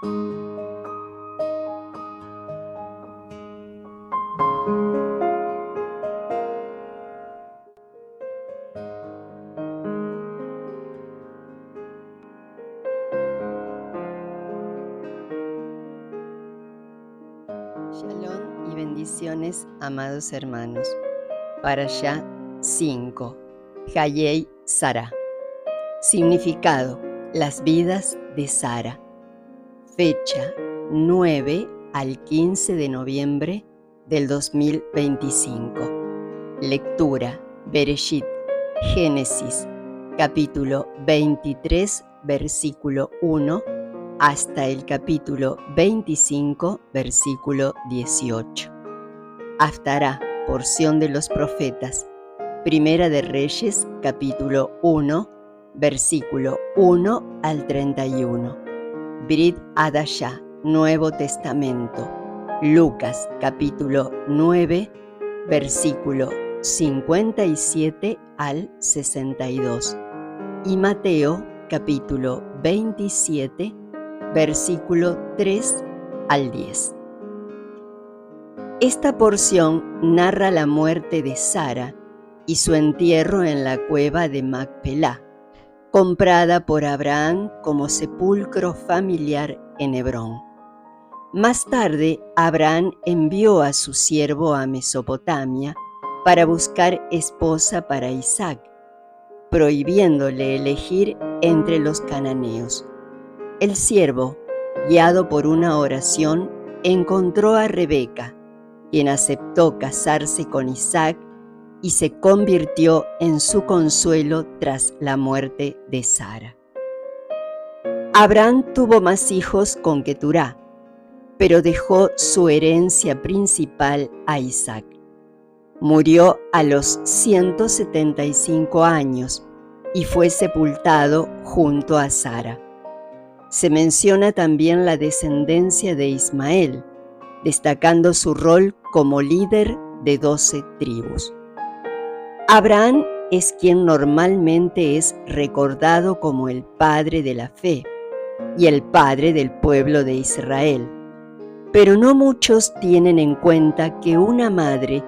Shalom y bendiciones, amados hermanos. Parashá 5. Hayei Sara. Significado: las vidas de Sara. Fecha: 9 al 15 de noviembre del 2025. Lectura: Bereshit, Génesis, capítulo 23, versículo 1, hasta el capítulo 25, versículo 18. Haftará, porción de los profetas. Primera de Reyes, capítulo 1, versículo 1 al 31. Brit Hadashah, Nuevo Testamento. Lucas, capítulo 9, versículo 57 al 62. Y Mateo, capítulo 27, versículo 3 al 10. Esta porción narra la muerte de Sara y su entierro en la cueva de Macpelá, comprada por Abraham como sepulcro familiar en Hebrón. Más tarde, Abraham envió a su siervo a Mesopotamia para buscar esposa para Isaac, prohibiéndole elegir entre los cananeos. El siervo, guiado por una oración, encontró a Rebeca, quien aceptó casarse con Isaac y se convirtió en su consuelo tras la muerte de Sara. Abraham tuvo más hijos con Keturá, pero dejó su herencia principal a Isaac. Murió a los 175 años y fue sepultado junto a Sara. Se menciona también la descendencia de Ismael, destacando su rol como líder de 12 tribus. Abraham es quien normalmente es recordado como el padre de la fe y el padre del pueblo de Israel, pero no muchos tienen en cuenta que una madre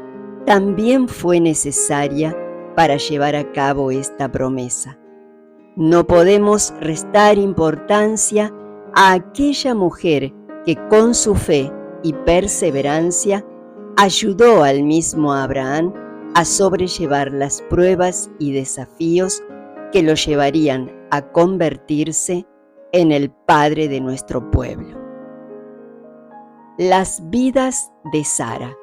también fue necesaria para llevar a cabo esta promesa. No podemos restar importancia a aquella mujer que con su fe y perseverancia ayudó al mismo Abraham a sobrellevar las pruebas y desafíos que lo llevarían a convertirse en el padre de nuestro pueblo. Las vidas de Sara.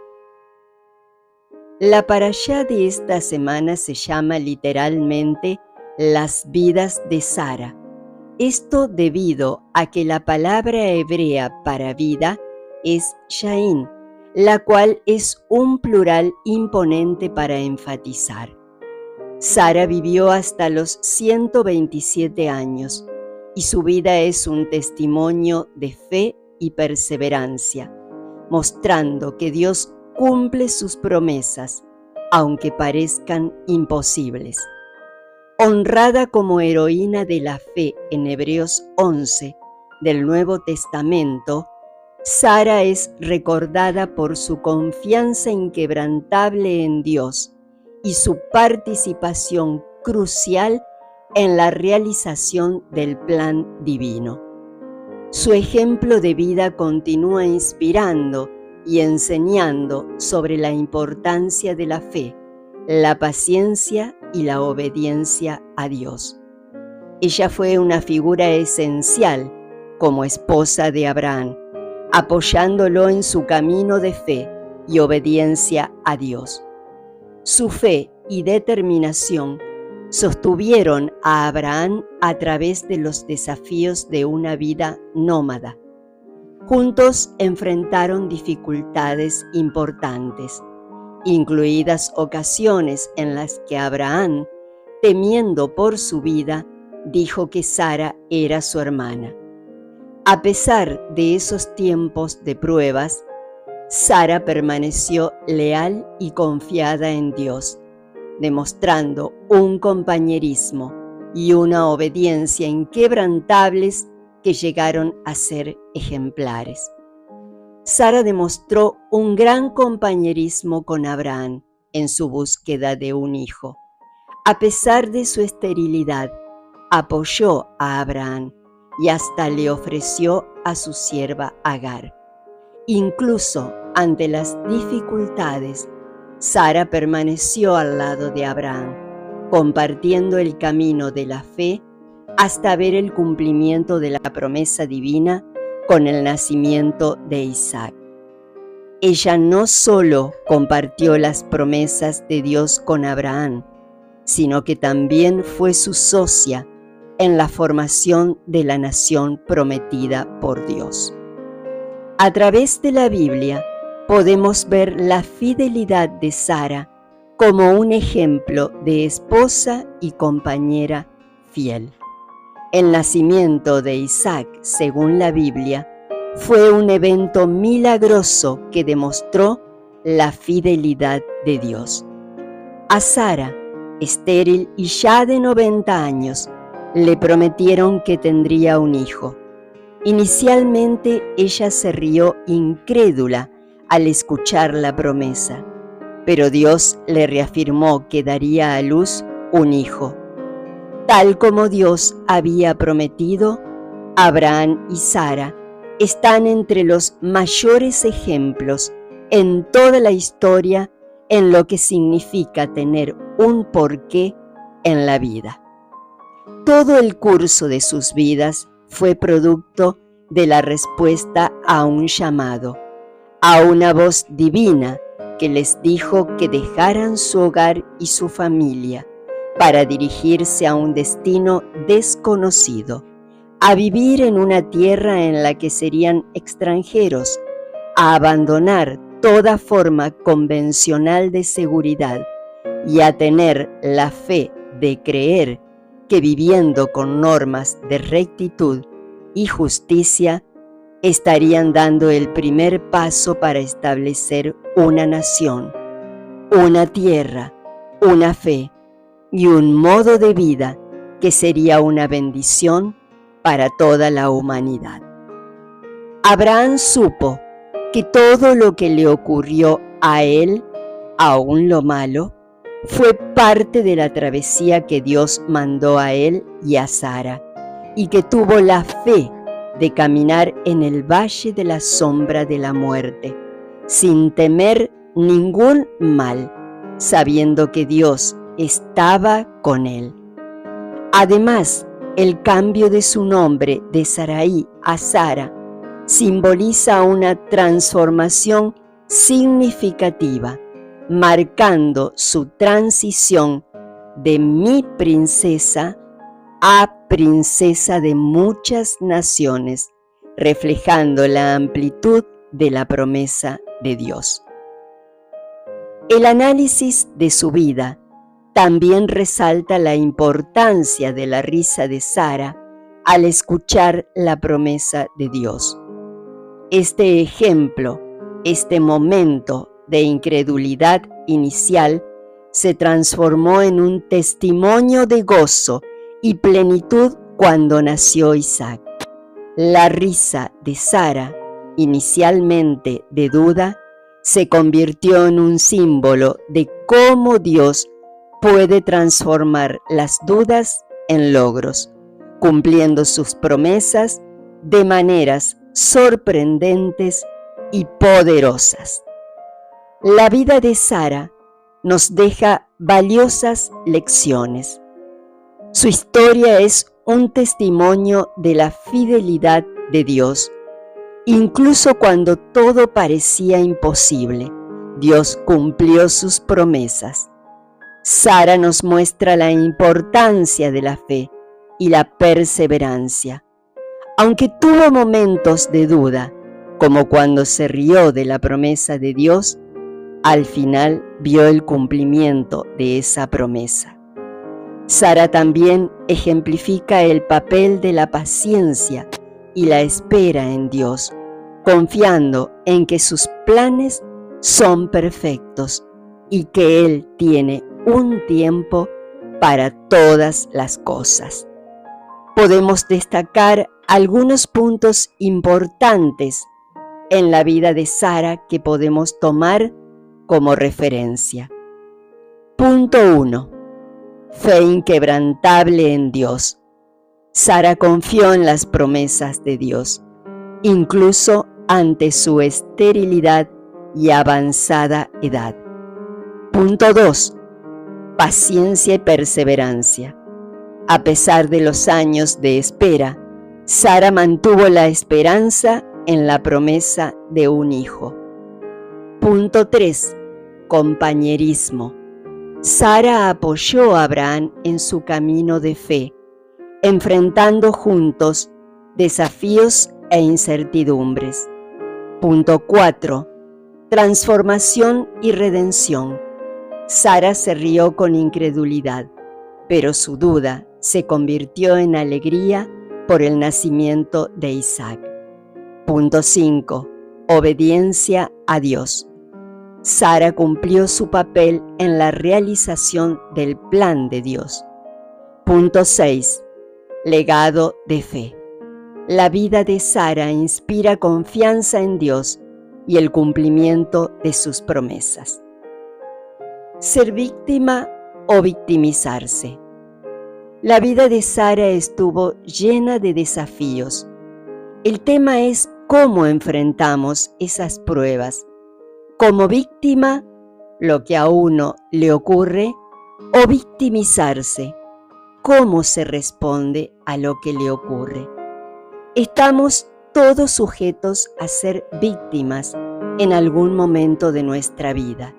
La parashá de esta semana se llama literalmente las vidas de Sara. Esto debido a que la palabra hebrea para vida es Shain, la cual es un plural imponente para enfatizar. Sara vivió hasta los 127 años y su vida es un testimonio de fe y perseverancia, mostrando que Dios cumple sus promesas, aunque parezcan imposibles. Honrada como heroína de la fe en Hebreos 11 del Nuevo Testamento, Sara es recordada por su confianza inquebrantable en Dios y su participación crucial en la realización del plan divino. Su ejemplo de vida continúa inspirando y enseñando sobre la importancia de la fe, la paciencia y la obediencia a Dios. Ella fue una figura esencial como esposa de Abraham, apoyándolo en su camino de fe y obediencia a Dios. Su fe y determinación sostuvieron a Abraham a través de los desafíos de una vida nómada. Juntos enfrentaron dificultades importantes, incluidas ocasiones en las que Abraham, temiendo por su vida, dijo que Sara era su hermana. A pesar de esos tiempos de pruebas, Sara permaneció leal y confiada en Dios, demostrando un compañerismo y una obediencia inquebrantables que llegaron a ser ejemplares. Sara demostró un gran compañerismo con Abraham en su búsqueda de un hijo. A pesar de su esterilidad, apoyó a Abraham y hasta le ofreció a su sierva Agar. Incluso ante las dificultades, Sara permaneció al lado de Abraham, compartiendo el camino de la fe hasta ver el cumplimiento de la promesa divina con el nacimiento de Isaac. Ella no solo compartió las promesas de Dios con Abraham, sino que también fue su socia en la formación de la nación prometida por Dios. A través de la Biblia podemos ver la fidelidad de Sara como un ejemplo de esposa y compañera fiel. El nacimiento de Isaac, según la Biblia, fue un evento milagroso que demostró la fidelidad de Dios. A Sara, estéril y ya de 90 años, le prometieron que tendría un hijo. Inicialmente ella se rió incrédula al escuchar la promesa, pero Dios le reafirmó que daría a luz un hijo. Tal como Dios había prometido, Abraham y Sara están entre los mayores ejemplos en toda la historia en lo que significa tener un porqué en la vida. Todo el curso de sus vidas fue producto de la respuesta a un llamado, a una voz divina que les dijo que dejaran su hogar y su familia para dirigirse a un destino desconocido, a vivir en una tierra en la que serían extranjeros, a abandonar toda forma convencional de seguridad y a tener la fe de creer que viviendo con normas de rectitud y justicia estarían dando el primer paso para establecer una nación, una tierra, una fe y un modo de vida que sería una bendición para toda la humanidad. Abraham supo que todo lo que le ocurrió a él, aun lo malo, fue parte de la travesía que Dios mandó a él y a Sara, y que tuvo la fe de caminar en el valle de la sombra de la muerte, sin temer ningún mal, sabiendo que Dios estaba con él. Además, el cambio de su nombre de Sarai a Sara simboliza una transformación significativa, marcando su transición de mi princesa a princesa de muchas naciones, reflejando la amplitud de la promesa de Dios. El análisis de su vida también resalta la importancia de la risa de Sara al escuchar la promesa de Dios. Este ejemplo, este momento de incredulidad inicial, se transformó en un testimonio de gozo y plenitud cuando nació Isaac. La risa de Sara, inicialmente de duda, se convirtió en un símbolo de cómo Dios puede transformar las dudas en logros, cumpliendo sus promesas de maneras sorprendentes y poderosas. La vida de Sara nos deja valiosas lecciones. Su historia es un testimonio de la fidelidad de Dios. Incluso cuando todo parecía imposible, Dios cumplió sus promesas. Sara nos muestra la importancia de la fe y la perseverancia. Aunque tuvo momentos de duda, como cuando se rió de la promesa de Dios, al final vio el cumplimiento de esa promesa. Sara también ejemplifica el papel de la paciencia y la espera en Dios, confiando en que sus planes son perfectos y que Él tiene un tiempo para todas las cosas. Podemos destacar algunos puntos importantes en la vida de Sara que podemos tomar como referencia. Punto 1. Fe inquebrantable en Dios. Sara confió en las promesas de Dios, incluso ante su esterilidad y avanzada edad. Punto 2. Paciencia y perseverancia. A pesar de los años de espera, Sara mantuvo la esperanza en la promesa de un hijo. Punto 3. Compañerismo. Sara apoyó a Abraham en su camino de fe, enfrentando juntos desafíos e incertidumbres. Punto 4. Transformación y redención. Sara se rió con incredulidad, pero su duda se convirtió en alegría por el nacimiento de Isaac. Punto 5. Obediencia a Dios. Sara cumplió su papel en la realización del plan de Dios. Punto 6. Legado de fe. La vida de Sara inspira confianza en Dios y el cumplimiento de sus promesas. Ser víctima o victimizarse. La vida de Sara estuvo llena de desafíos. El tema es cómo enfrentamos esas pruebas. Como víctima, lo que a uno le ocurre, o victimizarse, cómo se responde a lo que le ocurre. Estamos todos sujetos a ser víctimas en algún momento de nuestra vida.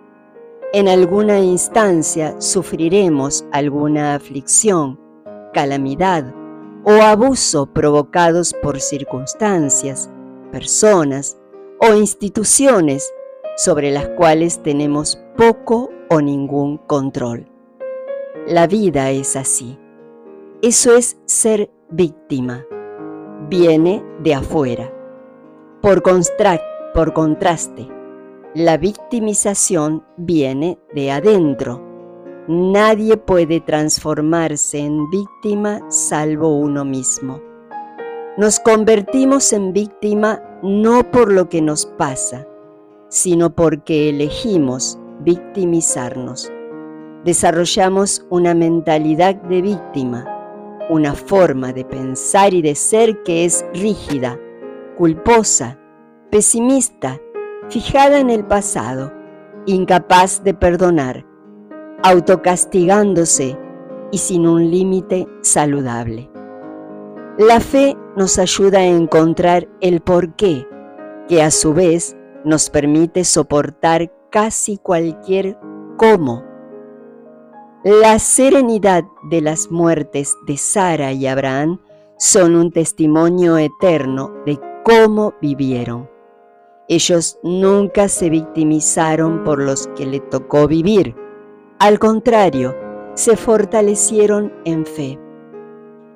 En alguna instancia sufriremos alguna aflicción, calamidad o abuso provocados por circunstancias, personas o instituciones sobre las cuales tenemos poco o ningún control. La vida es así. Eso es ser víctima. Viene de afuera. Por contraste, la victimización viene de adentro. Nadie puede transformarse en víctima salvo uno mismo. Nos convertimos en víctima no por lo que nos pasa, sino porque elegimos victimizarnos. Desarrollamos una mentalidad de víctima, una forma de pensar y de ser que es rígida, culposa, pesimista, fijada en el pasado, incapaz de perdonar, autocastigándose y sin un límite saludable. La fe nos ayuda a encontrar el porqué, que a su vez nos permite soportar casi cualquier cómo. La serenidad de las muertes de Sara y Abraham son un testimonio eterno de cómo vivieron. Ellos nunca se victimizaron por los que le tocó vivir. Al contrario, se fortalecieron en fe.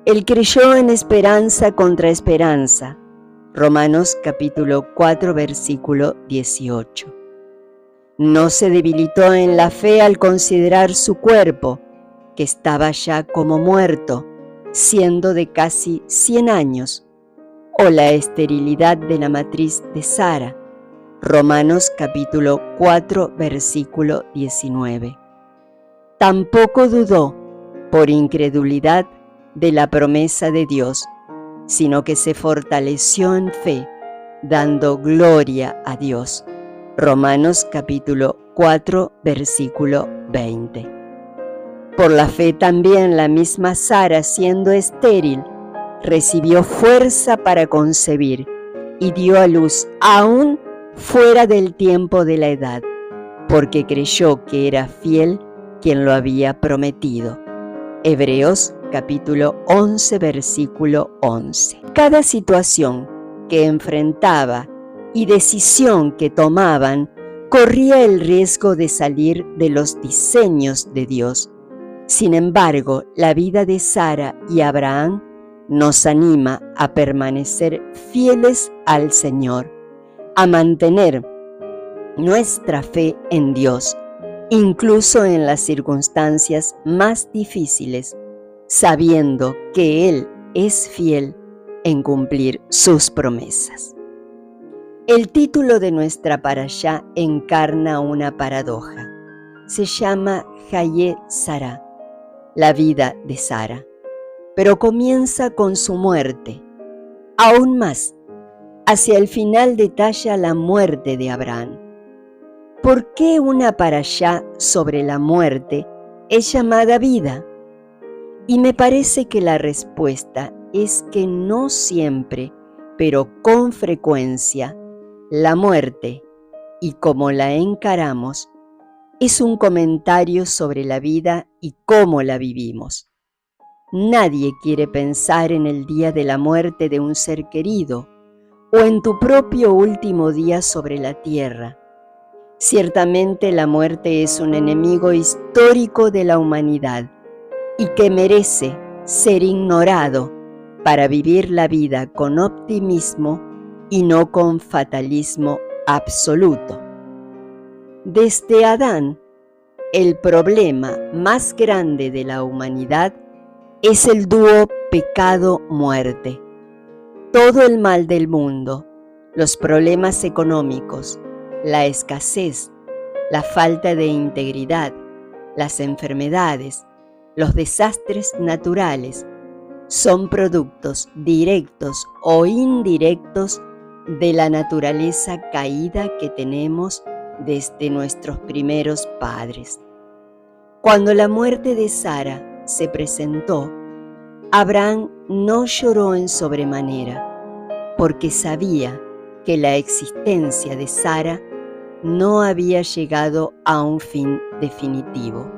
Él creyó en esperanza contra esperanza. Romanos capítulo 4, versículo 18. No se debilitó en la fe al considerar su cuerpo, que estaba ya como muerto, siendo de casi 100 años, o la esterilidad de la matriz de Sara. Romanos capítulo 4, versículo 19. Tampoco dudó, por incredulidad, de la promesa de Dios, sino que se fortaleció en fe, dando gloria a Dios. Romanos capítulo 4, versículo 20. Por la fe también la misma Sara, siendo estéril, recibió fuerza para concebir y dio a luz aún fuera del tiempo de la edad, porque creyó que era fiel quien lo había prometido. Hebreos capítulo 11, versículo 11. Cada situación que enfrentaba y decisión que tomaban corría el riesgo de salir de los diseños de Dios. Sin embargo, la vida de Sara y Abraham nos anima a permanecer fieles al Señor, a mantener nuestra fe en Dios, incluso en las circunstancias más difíciles, sabiendo que Él es fiel en cumplir sus promesas. El título de nuestra parashá encarna una paradoja. Se llama Hayé Sará, la vida de Sara, pero comienza con su muerte. Aún más, hacia el final detalla la muerte de Abraham. ¿Por qué una parashá sobre la muerte es llamada vida? Y me parece que la respuesta es que no siempre, pero con frecuencia, la muerte, y como la encaramos, es un comentario sobre la vida y cómo la vivimos. Nadie quiere pensar en el día de la muerte de un ser querido o en tu propio último día sobre la tierra. Ciertamente la muerte es un enemigo histórico de la humanidad y que merece ser ignorado para vivir la vida con optimismo y no con fatalismo absoluto. Desde Adán, el problema más grande de la humanidad es el dúo pecado-muerte. Todo el mal del mundo, los problemas económicos, la escasez, la falta de integridad, las enfermedades, los desastres naturales, son productos directos o indirectos de la naturaleza caída que tenemos desde nuestros primeros padres. Cuando la muerte de Sara se presentó, Abraham no lloró en sobremanera, porque sabía que la existencia de Sara no había llegado a un fin definitivo.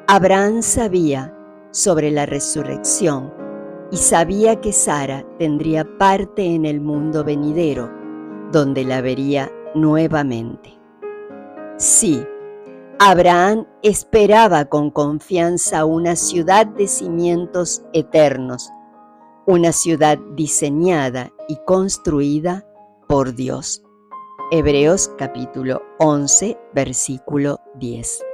Abraham sabía sobre la resurrección y sabía que Sara tendría parte en el mundo venidero, donde la vería nuevamente. Sí, Abraham esperaba con confianza una ciudad de cimientos eternos, una ciudad diseñada y construida por Dios. Hebreos capítulo 11, versículo 10.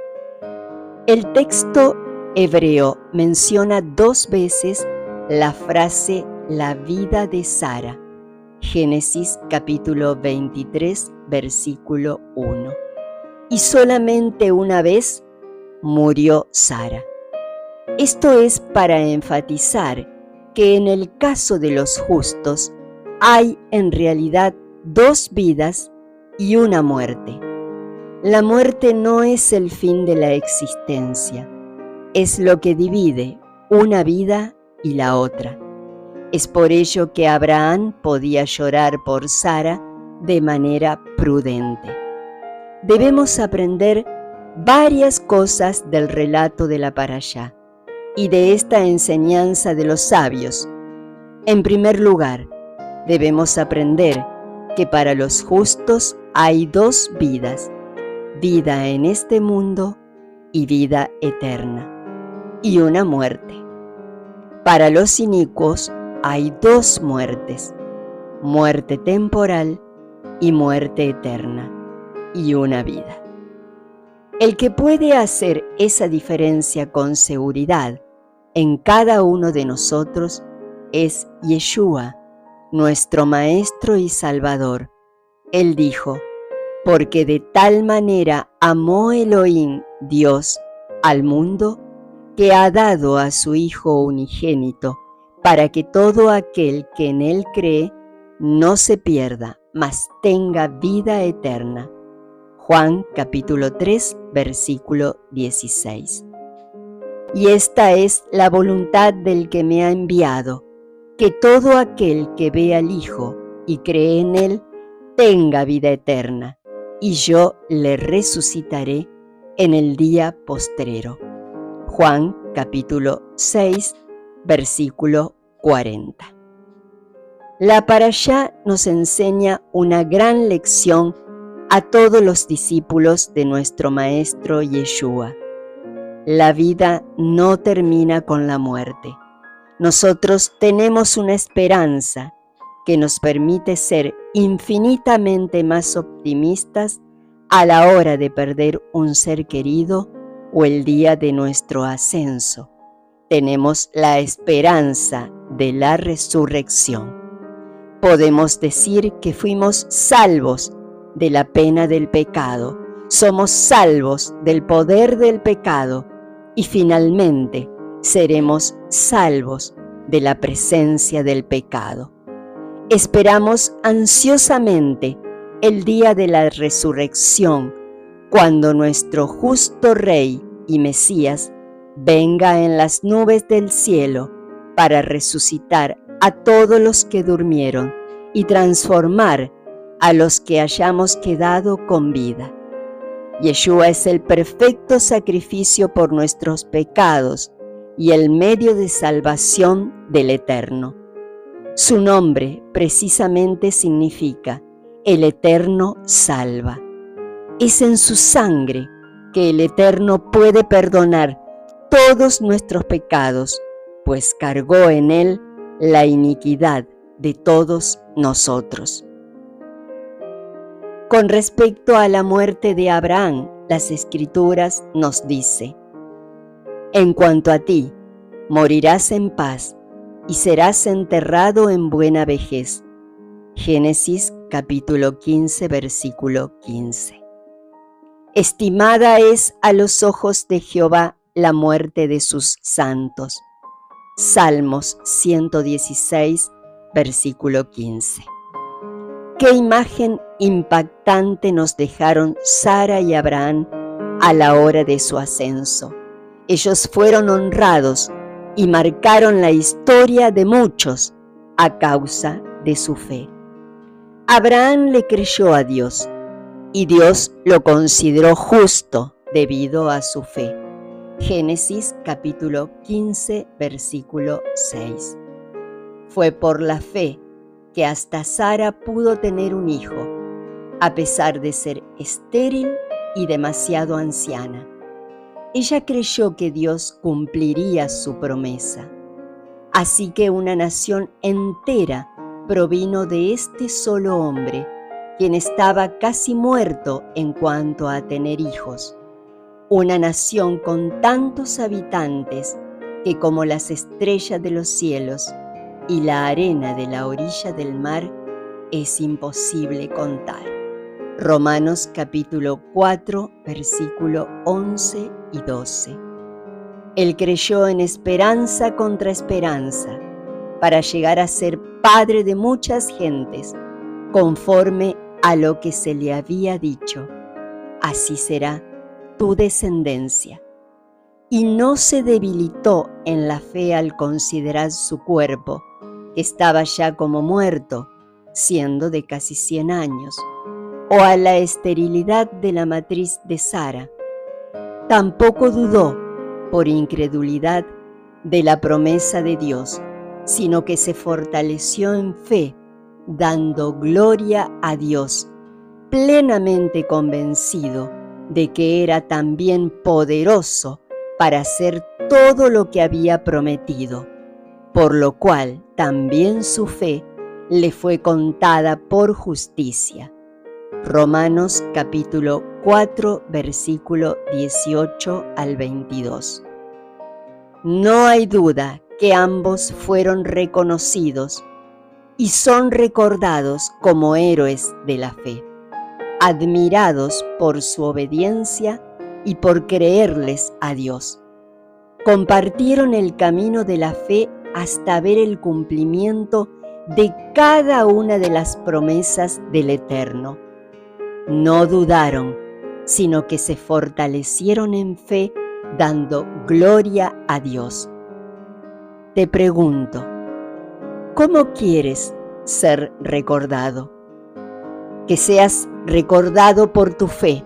El texto hebreo menciona 2 veces la frase la vida de Sara. Génesis capítulo 23, versículo 1. Y solamente una vez murió Sara. Esto es para enfatizar que en el caso de los justos hay en realidad 2 vidas y una muerte. La muerte no es el fin de la existencia, es lo que divide una vida y la otra. Es por ello que Abraham podía llorar por Sara de manera prudente. Debemos aprender varias cosas del relato de la parashá y de esta enseñanza de los sabios. En primer lugar, debemos aprender que para los justos hay 2 vidas, vida en este mundo y vida eterna, y una muerte. Para los inicuos hay 2 muertes, muerte temporal y muerte eterna, y una vida. El que puede hacer esa diferencia con seguridad en cada uno de nosotros es Yeshua, nuestro Maestro y Salvador. Él dijo: porque de tal manera amó Elohim, Dios, al mundo, que ha dado a su Hijo unigénito, para que todo aquel que en Él cree no se pierda, mas tenga vida eterna. Juan capítulo 3, versículo 16. Y esta es la voluntad del que me ha enviado, que todo aquel que ve al Hijo y cree en Él tenga vida eterna, y yo le resucitaré en el día postrero. Juan capítulo 6, versículo 40. La parashá nos enseña una gran lección a todos los discípulos de nuestro Maestro Yeshua. La vida no termina con la muerte. Nosotros tenemos una esperanza que nos permite ser infinitamente más optimistas a la hora de perder un ser querido o el día de nuestro ascenso. Tenemos la esperanza de la resurrección. Podemos decir que fuimos salvos de la pena del pecado, somos salvos del poder del pecado y finalmente seremos salvos de la presencia del pecado. Esperamos ansiosamente el día de la resurrección, cuando nuestro justo Rey y Mesías venga en las nubes del cielo para resucitar a todos los que durmieron y transformar a los que hayamos quedado con vida. Yeshua es el perfecto sacrificio por nuestros pecados y el medio de salvación del Eterno. Su nombre precisamente significa el Eterno salva. Es en su sangre que el Eterno puede perdonar todos nuestros pecados, pues cargó en él la iniquidad de todos nosotros. Con respecto a la muerte de Abraham, las Escrituras nos dice: en cuanto a ti, morirás en paz y serás enterrado en buena vejez. Génesis capítulo 15, versículo 15. Estimada es a los ojos de Jehová la muerte de sus santos. Salmos 116, versículo 15. Qué imagen impactante nos dejaron Sara y Abraham a la hora de su ascenso. Ellos fueron honrados y marcaron la historia de muchos a causa de su fe. Abraham le creyó a Dios y Dios lo consideró justo debido a su fe. Génesis capítulo 15, versículo 6. Fue por la fe que hasta Sara pudo tener un hijo, a pesar de ser estéril y demasiado anciana. Ella creyó que Dios cumpliría su promesa. Así que una nación entera provino de este solo hombre, quien estaba casi muerto en cuanto a tener hijos. Una nación con tantos habitantes que, como las estrellas de los cielos y la arena de la orilla del mar, es imposible contar. Romanos capítulo 4, versículo 11 y 12. Él creyó en esperanza contra esperanza, para llegar a ser padre de muchas gentes, conforme a lo que se le había dicho: así será tu descendencia. Y no se debilitó en la fe al considerar su cuerpo, que estaba ya como muerto, siendo de casi 100 años, o a la esterilidad de la matriz de Sara. Tampoco dudó, por incredulidad, de la promesa de Dios, sino que se fortaleció en fe, dando gloria a Dios, plenamente convencido de que era también poderoso para hacer todo lo que había prometido, por lo cual también su fe le fue contada por justicia. Romanos capítulo 4, versículo 18 al 22. No hay duda que ambos fueron reconocidos y son recordados como héroes de la fe, admirados por su obediencia y por creerles a Dios. Compartieron el camino de la fe hasta ver el cumplimiento de cada una de las promesas del Eterno. No dudaron, sino que se fortalecieron en fe, dando gloria a Dios. Te pregunto, ¿cómo quieres ser recordado? Que seas recordado por tu fe,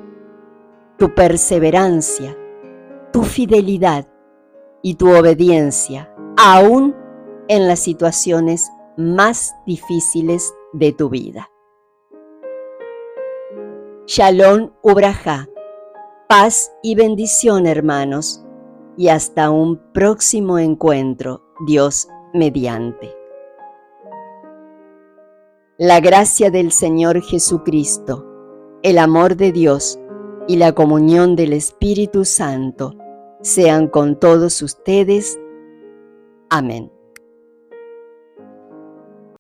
tu perseverancia, tu fidelidad y tu obediencia, aún en las situaciones más difíciles de tu vida. Shalom Ubrajá, paz y bendición, hermanos, y hasta un próximo encuentro, Dios mediante. La gracia del Señor Jesucristo, el amor de Dios y la comunión del Espíritu Santo sean con todos ustedes. Amén.